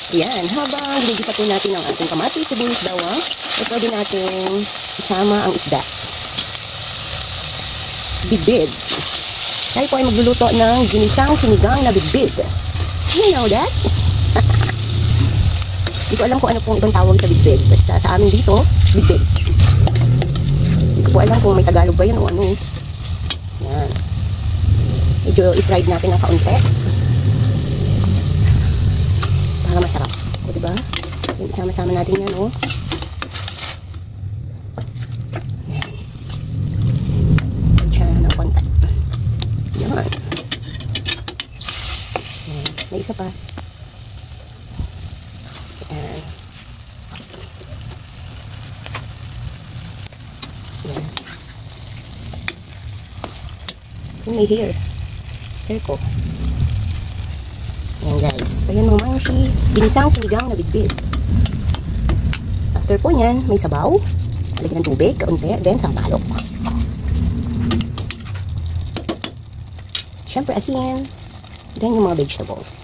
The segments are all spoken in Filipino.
Yan, habang ginigisa po natin ang ating kamatis, sibuyas, bawang, ay pwede natin isama ang isda. Bidbid. Tayo po ay magluluto ng ginisang sinigang na bidbid. You know that? Hindi ko alam kung ano pong ibang tawag sa bidbid. Basta sa amin dito, bidbid. Hindi ko po alam kung may Tagalog ba yun o ano. Yan. Medyo i-fried natin ng kaunti. Para masarap. O diba? Isama-sama natin yan o. Yan. Siya ng konti. Yan. Yan. May isa pa. Yan. Yan. May hair. Hair ko. Yan guys. So yan mga mangshi. Ginisang sinigang na bidbid. After po nyan, may sabaw. Lagyan ng tubig, kaunti. Then sampalok. Siyempre asin. Then yung mga vegetables.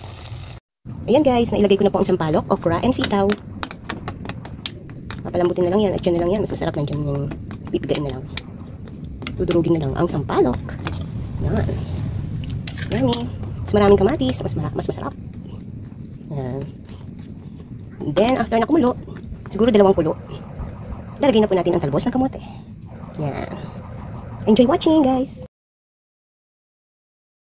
Ayan guys, nailagay ko na po ang sampalok, okra, and sitaw. Papalambutin na lang yan at yun na lang yan. Mas masarap nandiyan yung pipigain na lang. Dudurugin na lang ang sampalok. Yan. Yummy. Mas maraming kamatis, mas masarap. Yan. Then, after na kumulo, siguro 2 kulo, lalagay na po natin ang talbos ng kamote. Yan. Enjoy watching guys!